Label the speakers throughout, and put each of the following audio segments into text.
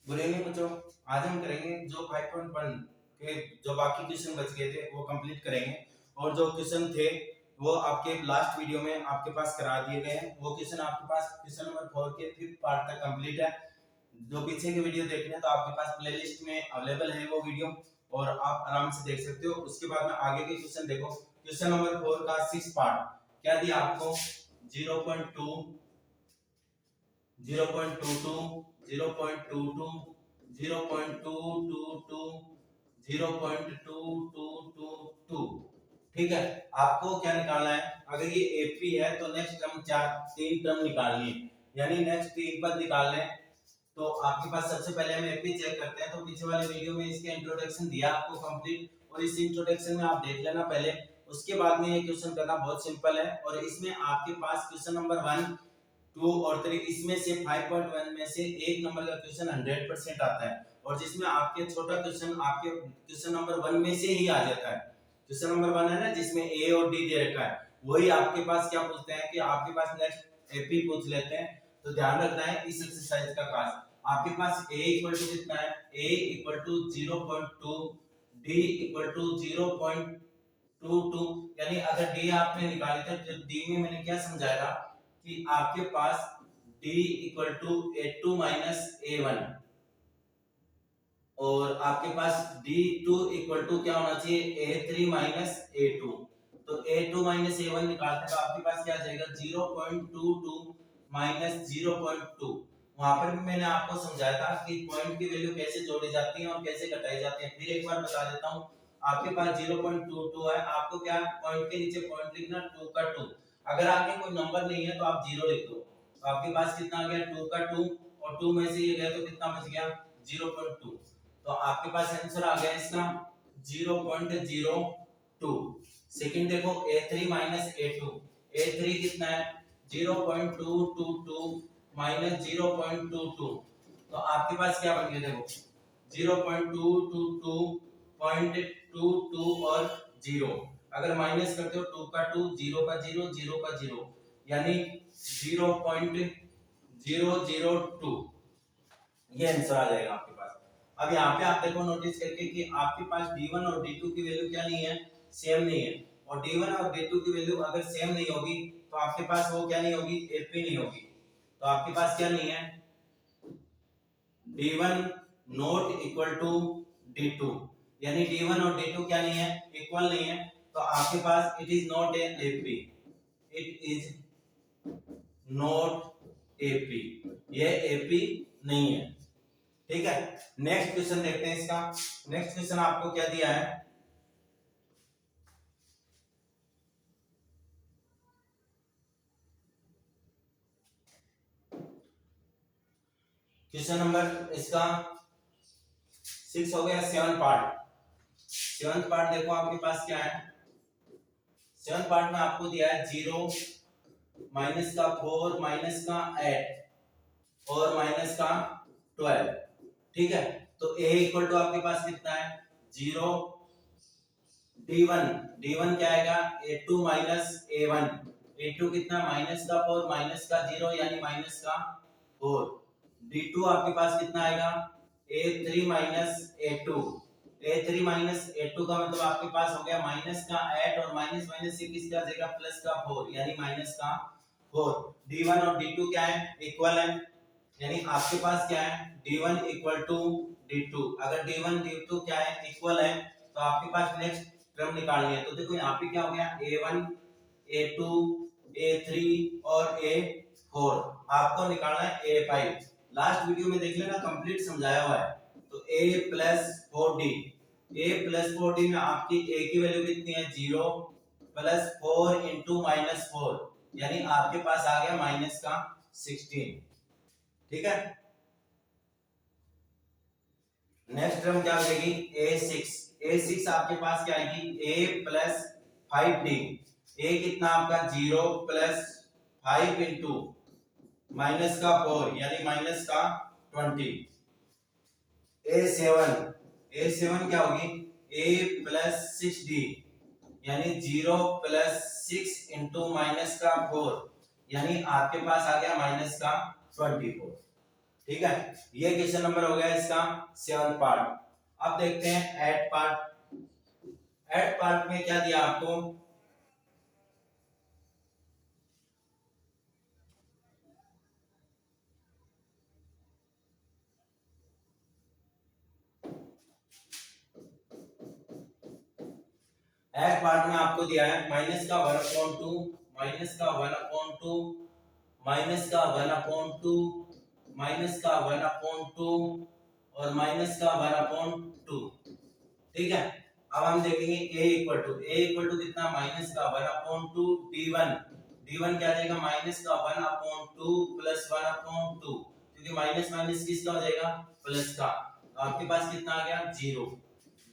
Speaker 1: Good evening बच्चों। आज हम करेंगे जो 5.1 के जो बाकी क्वेश्चन बच गए थे वो कंप्लीट करेंगे। और जो क्वेश्चन थे वो आपके लास्ट वीडियो में आपके पास करा दिए गए हैं। वो क्वेश्चन आपके पास क्वेश्चन नंबर 4 के 5th पार्ट तक कंप्लीट है। जो पीछे के वीडियो देखने हैं तो आपके पास प्लेलिस्ट में अवेलेबल है वो वीडियो, और आप आराम से देख सकते हो। उसके बाद में आगे के क्वेश्चन देखो। क्वेश्चन नंबर 4 का 6th पार्ट क्या दिया आपको? 0.2, 0.22, 0.22, 0.222, 0.2222। ठीक है, आपको क्या निकालना है? अगर ये एपी है तो नेक्स्ट टर्म तीन टर्म निकालनी है, यानी नेक्स्ट तीन पद निकालने हैं। तो आपके पास सबसे पहले हम एपी चेक करते हैं। तो पीछे वाले वीडियो में इसके इंट्रोडक्शन दिया आपको कंप्लीट, और इस इंट्रोडक्शन में आप देख लेना पहले। उसके बाद में ये क्वेश्चन करना बहुत सिंपल है, और इसमें आपके पास क्वेश्चन नंबर 1, 2 और 3 इसमें से 5.1 में से एक नंबर का क्वेश्चन 100% आता है, और जिसमें आपके छोटा क्वेश्चन आपके क्वेश्चन नंबर 1 में से ही आ जाता है। क्वेश्चन नंबर 1 है ना, जिसमें ए और डी दे रखा है, वही आपके पास क्या पूछते हैं कि आपके पास नेक्स्ट एपी पूछ लेते हैं। तो ध्यान रखना है इस एक्सरसाइज का खास। आपके पास a इक्वल टू कितना है? a equal to 0.2, d equal to 0.22। यानी अगर d आपने निकाली तो d में मैंने क्या समझाया कि आपके पास d equal to a2 minus a1, और आपके पास d2 इक्वल टू क्या होना चाहिए? a3 minus a2। तो a2 माइनस a1 निकालते हैं तो आपके पास क्या आ जाएगा? 0.22 माइनस 0.2। वहां पर भी मैंने आपको समझाया था कि पॉइंट की वैल्यू कैसे जोड़ी जाती है और कैसे घटाई जाती है। फिर एक बार बता देता हूं। आपके पास 0.22 है, आपको क्या पॉइंट के नीचे पॉइंट लिखना 2 का 2। अगर आपके कोई नंबर नहीं है तो आप 0 लिख दो। तो आपके पास कितना आ गया? 2 का 2, और 2 में से ये गया तो कितना बच गया? 0.2। तो आपके पास आंसर आ गया इसका 0.02। सेकंड देखो a3 माइनस a2। a3 कितना है? 0.222 माइनस 0.22। तो आपके पास क्या बन गया? देखो 0.222, 0.22 और 0। अगर माइनस करते हो 2 का 2, 0 का 0, 0 का 0, यानी 0.002। ये आंसर आ जाएगा आपके पास। अब यहाँ पे आप देखो नोटिस करके कि आपके पास d1 और d2 की वैल्यू क्या नहीं है? सेम नहीं है। और d1 और d2 की वैल्यू अगर सेम नहीं होगी तो आपके पास वो क्या नहीं होगी? एपी नहीं होगी। तो आपके पास क्या नहीं है? d1 not equal to d2, यानी d1 और d2 क्या नहीं है? इक्वल नहीं है। तो आपके पास it is not a AP, it is not AP, ये एपी नहीं है। ठीक है, नेक्स्ट क्वेश्चन देखते हैं इसका। नेक्स्ट क्वेश्चन आपको क्या दिया है? क्वेश्चन नंबर इसका 6 हो गया। 7 पार्ट। 7 पार्ट देखो आपके पास क्या है? 7 पार्ट में आपको दिया है 0, माइनस का 4, माइनस का 8 और माइनस का 12। ठीक है, तो a इक्वल टू आपके पास कितना है? 0। d1, d1 क्या आएगा? a2 minus a1। a2 कितना? माइनस का 4, माइनस का 0, यानी माइनस का 4। d2 आपके पास कितना आएगा? a3 minus a2। a3 minus a2 का मतलब आपके पास हो गया माइनस का 8, और माइनस माइनस से किसका आ जाएगा? प्लस का 4, यानी माइनस का 4। d1 और d2 क्या है? इक्वल है, यानी आपके पास क्या है? d1 equal to d2। अगर d1 d2 क्या है? इक्वल है, तो आपके पास नेक्स्ट टर्म निकालनी है। तो देखो यहाँ पे क्या हो गया? a1, a2, a3 और a4। आपको निकालना है a5। लास्ट वीडियो में देख लेना, कंप्लीट समझाया हुआ है। तो a plus 4d, a plus 4d में आपकी a की वैल्यू कितनी है? 0 प्लस 4 इंटू माइनस 4, यानी आपके पास आ गया माइनस का 16। ठीक है, नेक्स्ट टर्म क्या हो जाएगी? a6। a6 आपके पास क्या आएगी? a plus 5d। a कितना आपका? 0 प्लस 5 इंटू माइनस का 4, यानी माइनस का 20। a7, a7 क्या होगी? a प्लस 6d, यानी 0 प्लस 6 इंटू माइनस का 4, यानी आपके पास आ गया माइनस का 24। ठीक है, ये क्वेश्चन नंबर हो गया इसका 7 पार्ट। अब देखते हैं 8 पार्ट। 8 पार्ट में क्या दिया आपको, एक पार्ट में आपको दिया है माइनस का 1/2, माइनस का 1/2, माइनस का 1/2, माइनस का 1/2 और माइनस का 1/2। ठीक है, अब हम देखेंगे a इक्वल टू कितना, माइनस का 1/2 d1। d1 क्या आ जाएगा, माइनस का 1/2 प्लस 1/2, क्योंकि माइनस माइनस किसका हो जाएगा, प्लस का। तो आपके पास कितना आ गया, 0।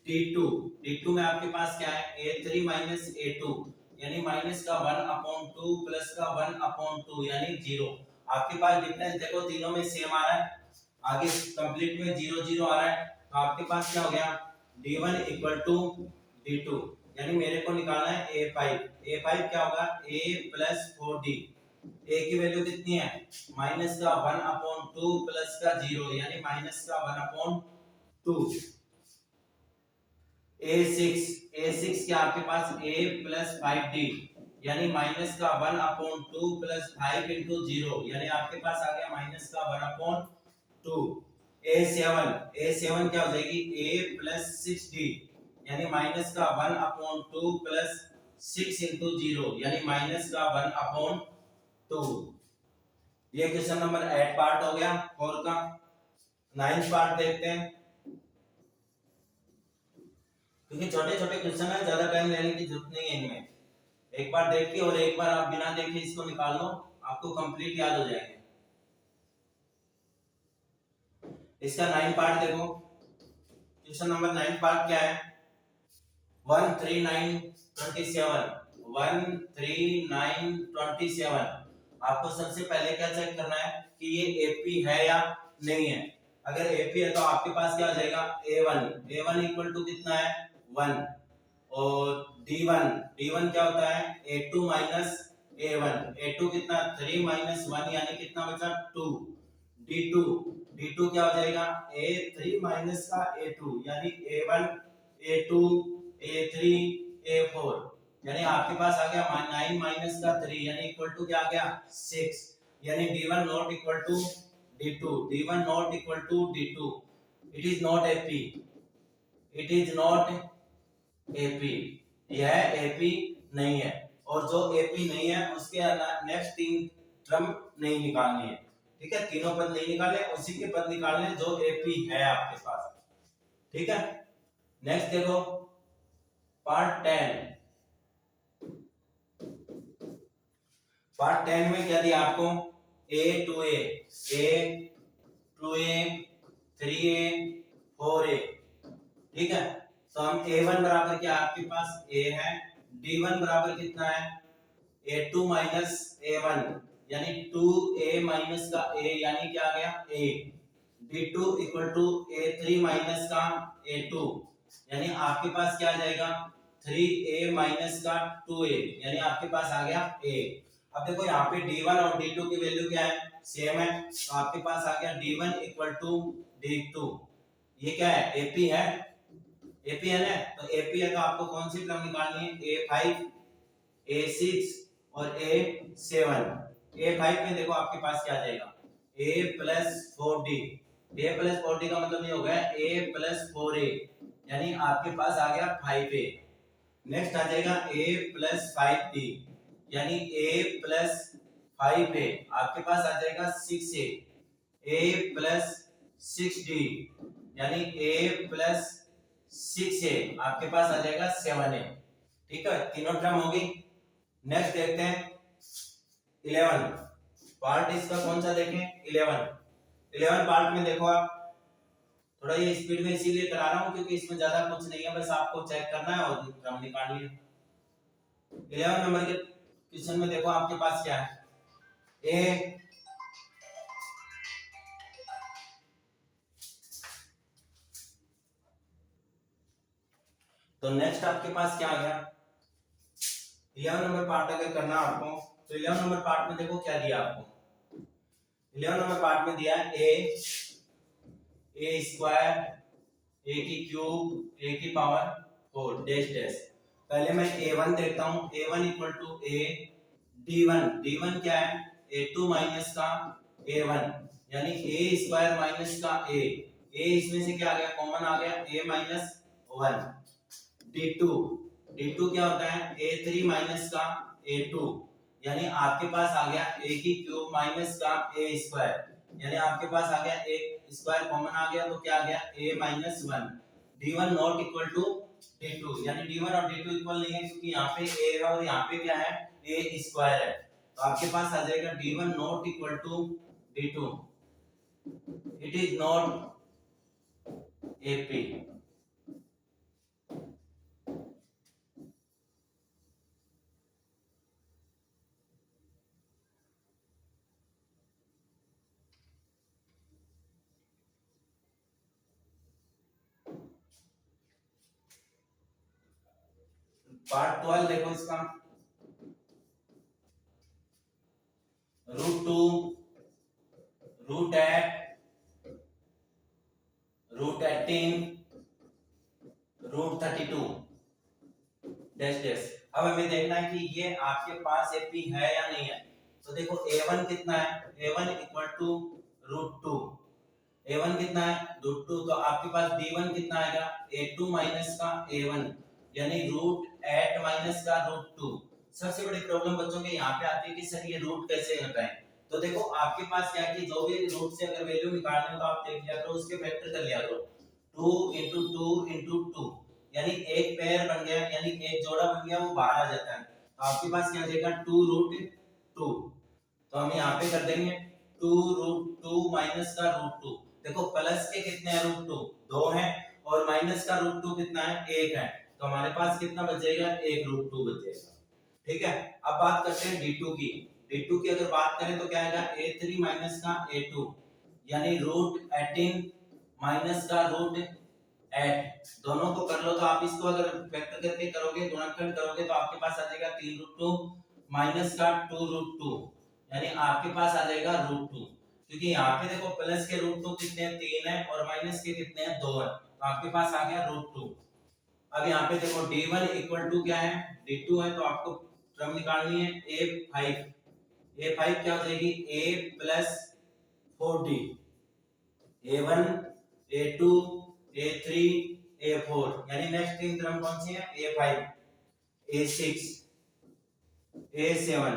Speaker 1: d2, d2 में आपके पास क्या है, a3 माइनस a2, यानी माइनस का 1/2 प्लस का 1/2 यानी 0। आपके पास डिफरेंस देखो तीनों में सेम आ रहा है, आगे कंप्लीट में 0 0 आ रहा है। तो आपके पास क्या हो गया, d1 इक्वल टू d2, यानी मेरे को निकालना है a5। a5 क्या होगा, a प्लस 4d। a की वैल्यू कितनी है, माइनस का 1/2 प्लस का 0 यानी माइनस का 1/2। a6 क्या आपके पास a प्लस 5d, यानी माइनस का 1/2 प्लस 5 इंटू 0 यानी आपके पास आ गया माइनस का 1/2। a7 क्या हो जाएगी, a प्लस 6d, यानी माइनस का 1/2 प्लस 6 इंटू 0 यानी माइनस का 1/2। ये क्वेश्चन नंबर 8 पार्ट हो गया। 4 का 9 पार्ट देखते हैं, क्योंकि छोटे छोटे क्वेश्चन है, ज्यादा टाइम लेने की जरूरत नहीं है इनमें। एक बार देख के और एक बार आप बिना देखे इसको निकाल लो, आपको कंप्लीट याद हो जाएंगे। इसका 9 पार्ट देखो, क्वेश्चन नंबर 9 पार्ट क्या है, 13927। 13927 आपको सबसे पहले क्या चेक करना है कि ये एपी है या नहीं है। अगर एपी है तो आपके पास क्या हो जाएगा, a1 इक्वल टू कितना है, 1। और d1 क्या होता है, a2 माइनस a1। a2 कितना, 3 माइनस 1 यानी कितना बचा, 2। d2 क्या हो जाएगा, a3 माइनस का a2 यानी a1 a2 a3 a4, यानी आपके पास आ गया 9 माइनस का 3 यानी इक्वल टू क्या आ गया, 6। यानी d1 not equal to d2, d1 not equal to d2। It is not AP, it is not AP, यह एपी नहीं है। और जो एपी नहीं है उसके नेक्स्ट 3 टर्म नहीं निकालनी है। ठीक है, तीनों पद नहीं निकाले, उसी के पद निकालने जो एपी है आपके पास। ठीक है, नेक्स्ट देखो पार्ट 10। पार्ट 10 में क्या दिया आपको, a to a 3a 4a। ठीक है, तो हम a1 बराबर क्या आपके पास a है, d1 बराबर कितना है, a2 माइनस a1 यानी 2a माइनस का a यानी क्या आ गया, a। d2 equal to a3 minus का a2 यानी आपके पास क्या आ जाएगा, 3a माइनस का 2a यानी आपके पास आ गया a। अब देखो यहाँ पे d1 और d2 की वैल्यू क्या है, सेम है, तो आपके पास आ गया d1 इक्वल टू d2। ये क्या है, एपी है, एपी है ना। तो एपी है तो आपको कौन सी टर्म निकालनी है, a5 a6 और a7। a5 में देखो आपके पास क्या आ जाएगा, a plus 4d। a plus 4d का मतलब ये हो गया a प्लस 4a यानी आपके पास आ गया 5a। नेक्स्ट आ जाएगा a प्लस 5d यानी a प्लस 5a आपके पास आ जाएगा 6a। a प्लस 6d यानी a प्लस 6a आपके पास आ जाएगा 7a। ठीक है, तीनों टर्म होगी। नेक्स्ट देखते हैं 11 पार्ट, इसका कौन सा देखें, 11 पार्ट में देखो आप, थोड़ा ये स्पीड में इसीलिए करा रहा हूं क्योंकि इसमें ज्यादा कुछ नहीं है, बस आपको चेक करना है और टर्म निकालनी है। 11 नंबर के क्वेश्चन में देखो आपके पास क्या है, ए तो नेक्स्ट आपके पास क्या आ गया, 11 नंबर पार्ट अगर करना आपको तो 11 नंबर पार्ट में देखो क्या दिया आपको, 11 नंबर पार्ट में दिया है ए स्क्वायर ए की क्यूब ए की पावर 4 डैश डैश। पहले मैं a1 देखता हूं। a1 equal to a d1 क्या है a2 माइनस का a1 यानी a स्क्वायर माइनस का a इसमें से क्या आ गया कॉमन आ गया a माइनस 1 d2 क्या होता है a3 माइनस का a2 यानी आपके पास आ गया a की क्यूब माइनस का a स्क्वायर यानी आपके पास आ गया a स्क्वायर कॉमन आ गया तो क्या आ गया a minus 1 d1 not equal to d2 यानी d1 और d2 इक्वल नहीं है क्योंकि यहाँ पे a है और यहाँ पे क्या है a स्क्वायर है तो आपके पास आ जाएगा d1 not equal to d2 it is not ap। Part 12 देखो इसका root 2 root 8 root 18 root 32 dash dash. अब हमें देखना है कि ये आपके पास एपी है या नहीं है। तो देखो a1 कितना है a1 equal to root 2 a1 कितना है रूट 2 तो आपके पास d1 कितना आएगा a2 माइनस का a1 यानी रूट 8 माइनस का रूट 2। सबसे बड़ी प्रॉब्लम बच्चों के यहाँ पे आती है कि सर ये रूट कैसे हटाएं। तो देखो आपके पास क्या है कि जो भी रूट से अगर वैल्यू निकालनी हो तो आप देख लिया करो उसके फैक्टर कर लिया करो 2 into 2 into 2 यानी एक पेयर बन गया यानी एक जोड़ा बन गया वो बाहर आ जाता है तो आपके पास क्या आ जाएगा 2 रूट 2। तो हम यहाँ पे कर देंगे 2 रूट 2 माइनस का रूट 2। देखो प्लस के कितने हैं रूट 2 2 है और माइनस का रूट 2 कितना है 1 है तो हमारे पास कितना बचेगा 1 रूट 2 बचेगा। ठीक है अब बात करते हैं d2 की। d2 की अगर बात करें तो क्या आएगा a3 माइनस का a2 यानी रूट 18 माइनस का रूट 8 दोनों को कर लो तो आप इसको अगर वेक्टर करके करोगे गुणनखंड करोगे तो आपके पास आ जाएगा 3 रूट 2 माइनस का 2 रूट 2 यानी आपके पास आ जाएगा रूट 2 क्योंकि यहाँ पे देखो प्लस के रूट 2 कितने हैं 3 है और माइनस के कितने हैं 2 है तो आपके पास आ गया रूट 2। अब यहाँ पे देखो d1 इक्वल टू क्या है d2 है तो आपको टर्म निकालनी है a5 क्या हो जाएगी a plus 4d a1 a2 a3 a4 यानी नेक्स्ट तीन टर्म कौन सी है a5 a6 a7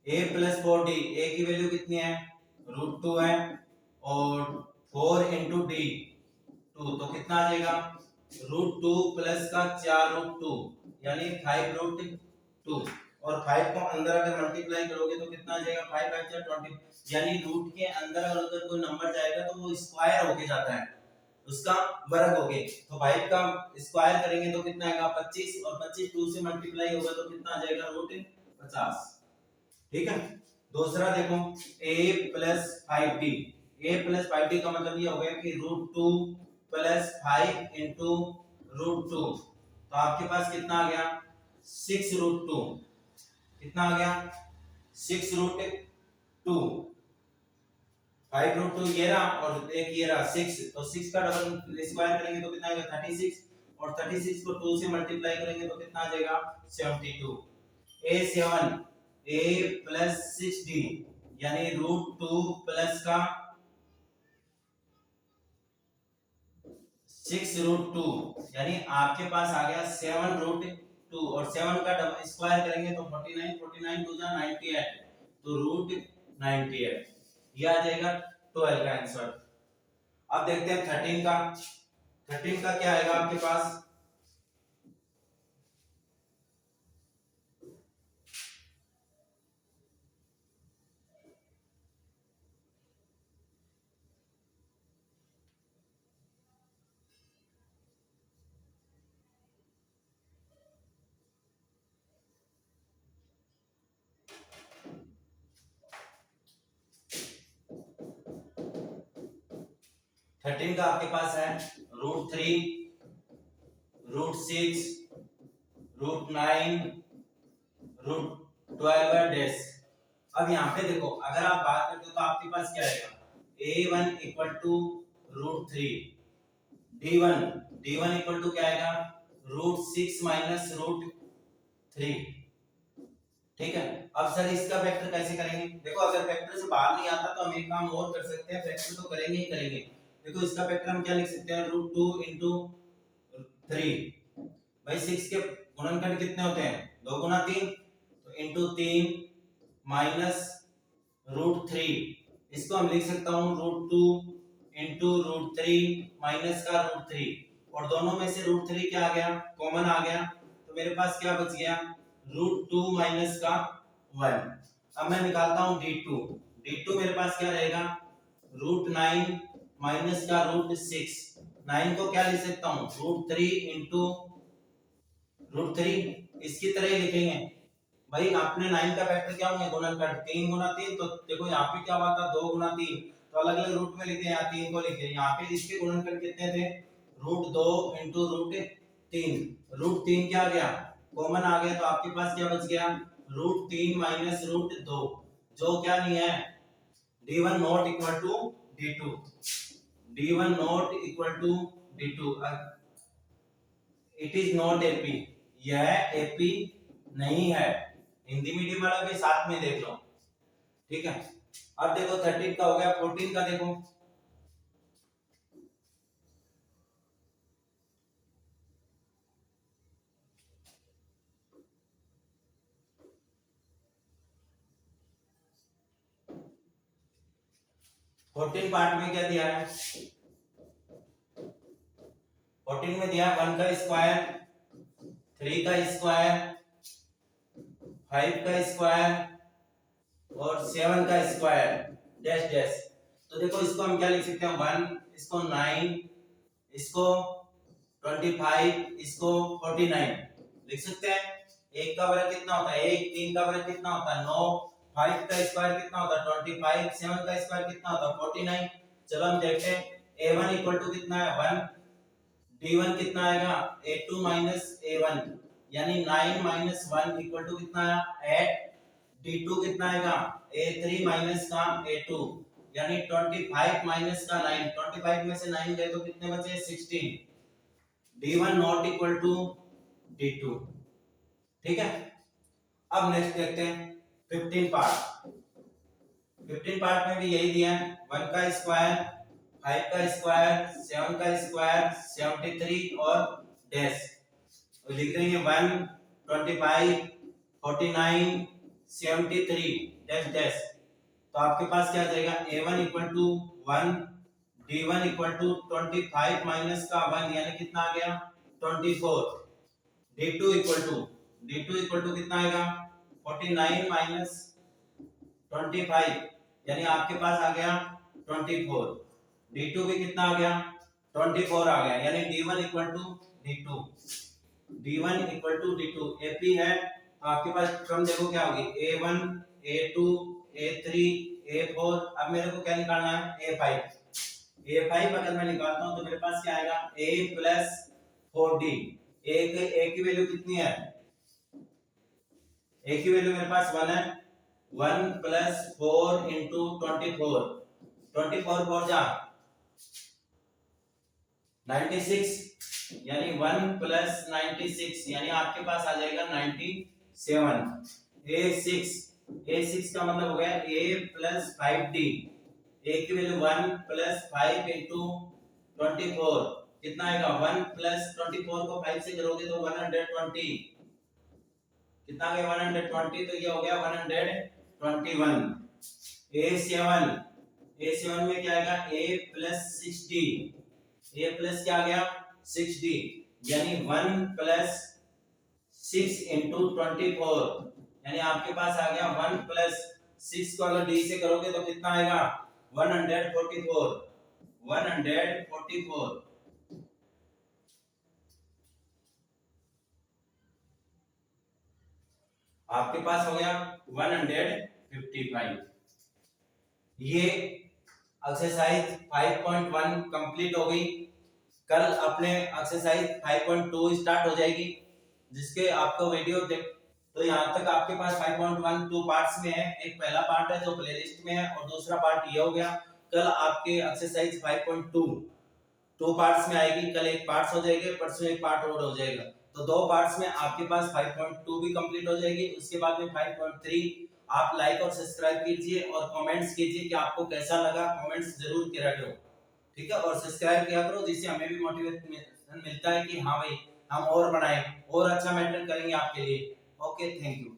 Speaker 1: a plus 4d a की वैल्यू कितनी है रूट 2 है और 4 इंटू डी 2 तो कितना आ जाएगा रूट 2 प्लस का 4 रूट 2 यानी 5 रूट 2 और 5 को अंदर अगर मल्टीप्लाई करोगे तो कितना आ जाएगा 5 5 20 यानी रूट के अंदर अगर कोई नंबर जाएगा तो वो स्क्वायर होके जाता है उसका वर्ग हो गए तो 5 का स्क्वायर करेंगे तो कितना आएगा 25 और 25 2 से मल्टीप्लाई होगा तो कितना आ जाएगा रूट 50। ठीक है दूसरा देखो a plus 5d a plus 5d का मतलब ये हो गया कि रूट 2 प्लस 5 इंटू रूट 2 तो आपके पास कितना आ गया 6 रूट 2 कितना आ गया 6 रूट 2 5 रूट 2 ये रहा और एक ये रहा 6 तो 6 का डबल स्क्वायर करेंगे तो कितना आएगा 36 और 36 को 2 से मल्टीप्लाई करेंगे तो कितना आ जाएगा 72 a7 a प्लस 6d यानी रूट 2 प्लस का 6 रूट 2 यानी आपके पास आ गया 7 रूट 2 और 7 का डबल स्क्वायर करेंगे तो 49 49 2 जा 98 तो रूट 98 ये आ जाएगा 12 का आंसर। अब देखते हैं 13 का क्या आएगा आपके पास 13 का आपके पास है root 3 root 6 root 9 root 12 dash अब यहाँ पे देखो, अगर आप बात करते हो तो आपके पास क्या आएगा, a1 equal to root three, d1 equal to क्या आएगा, root six minus root three. ठीक है, अब सर इसका फैक्टर कैसे करेंगे? देखो अगर फैक्टर से बाहर नहीं आता तो हम एक काम और कर सकते हैं, फैक्टर तो करेंगे ही करेंगे। देखो इसका फैक्टर हम क्या लिख सकते हैं, रूट टू इंटू थ्री। भाई सिक्स के गुणनखंड कितने होते हैं, दो गुना तीन, तो इंटू तीन माइनस रूट थ्री। इसको हम लिख सकता हूँ root two into root three minus का रूट थ्री, और दोनों में से रूट थ्री क्या आ गया, कॉमन आ गया, तो मेरे पास क्या बच गया, रूट टू माइनस का वन। अब मैं निकालता हूँ d2 मेरे पास क्या रहेगा, रूट नाइन माइनस का रूट सिक्स। नाइन को क्या लिख सकता हूँ, root three into root three, इसकी तरह ही लिखेंगे। भाई आपने नाइन का फैक्टर क्या होंगे, गुणनखंड, तीन गुना तीन, तो देखो यहाँ पे क्या हुआ था, दो गुना तीन, तो अलग अलग रूट में लिखे, यहाँ तीन को लिखे, यहाँ पे इसके गुणनखंड कितने थे, रूट दो इंटू रूट तीन, रूट तीन क्या आ गया, कॉमन आ गया, तो आपके पास क्या बच गया, रूट तीन माइनस रूट दो, जो क्या नहीं है, d1 not equal to d2, d1 not equal to d2, it is not AP, यह एपी नहीं है। हिंदी मीडियम वाला भी साथ में देख लो, ठीक है। अब देखो 13 का हो गया, 14 का देखो, फोर्टीन पार्ट में क्या दिया है, 14 में दिया वन का स्क्वायर, थ्री का स्क्वायर, फाइव का स्क्वायर और सेवन का स्क्वायर डैश डैश। तो देखो इसको हम क्या लिख सकते हैं, वन, इसको नाइन, इसको 25, इसको 49 लिख सकते हैं। एक का वर्ग कितना होता है, एक, तीन का वर्ग कितना होता है, नौ, फाइव का स्क्वायर कितना होता है 25, सेवन का स्क्वायर कितना होता है 49। चलो हम देखते हैं, a1 इक्वल टू कितना है, वन, d1 कितना आएगा, a2 माइनस a1, यानी 9 माइनस 1 इक्वल टू कितना आया 8, d2 कितना आएगा, a3 माइनस का a2, यानी 25 माइनस का 9, 25 में से 9 गए तो कितने बचे 16, d1 not equal to d2। ठीक है, अब नेक्स्ट देखते हैं 15 पार्ट। 15 पार्ट में भी यही दिया है, वन का स्क्वायर, फाइव का स्क्वायर, सेवन का स्क्वायर, 73 और डैश, तो लिख देंगे 1, 25, 49, 73 डैश डैश। तो आपके पास क्या आ जाएगा, a1 equal to 1, d1 equal to 25 minus का 1, यानी कितना आ गया 24, d2 इक्वल टू कितना आएगा 49 माइनस 25, यानी आपके पास आ गया 24, d2 भी कितना आ गया 24 आ गया, यानी d1 equal to d2, d1 equal to d2 AP है। तो आपके पास क्रम देखो क्या होगी, a1, a2, a3, a4। अब मेरे को क्या निकालना है, a5। a5 अगर मैं निकालता हूं तो मेरे पास क्या आएगा, a प्लस 4d। a की वैल्यू कितनी है, a की वैल्यू मेरे पास 1 है, 1 प्लस 4 इंटू 24, 24 4 जा 96, यानी 1 प्लस 96, यानी आपके पास आ जाएगा 97। a6 का मतलब हो गया a प्लस 5d, a की वैल्यू 1 प्लस 5 इंटू 24 कितना आएगा, 1 प्लस 24 को 5 से करोगे तो 120, कितना आ गया 120, तो ये हो गया 121। a7 में क्या आएगा, a plus 6d, a plus क्या आ गया 6d, यानी 1 प्लस 6 इंटू 24, यानी आपके पास आ गया 1 प्लस 6 को अगर d से करोगे तो कितना आएगा 144, 144। आपके पास हो गया 155। ये एक्सरसाइज 5.1 कंप्लीट हो गई। कल अपने एक्सरसाइज 5.2 स्टार्ट हो जाएगी, जिसके आपको वीडियो तो यहाँ तक आपके पास 5.1 2 पार्ट्स में है। एक पहला पार्ट है जो प्लेलिस्ट में है और दूसरा पार्ट ये हो गया। कल आपके एक्सरसाइज 5.2 2 पार्ट्स में आएगी, कल एक पार्ट्स हो जाएगा, परसों एक पार्ट और हो जाएगा। तो 2 पार्ट्स में आपके पास 5.2 भी कंप्लीट हो जाएगी। उसके बाद में 5.3 आप लाइक और सब्सक्राइब कीजिए और कमेंट्स कीजिए कि आपको कैसा लगा, कमेंट्स जरूर किया करो, ठीक है। और सब्सक्राइब किया करो जिससे हमें भी मोटिवेशन मिलता है कि हाँ भाई हम और बनाएं और अच्छा मेंटेन करेंगे आपके लिए। Okay, thank you.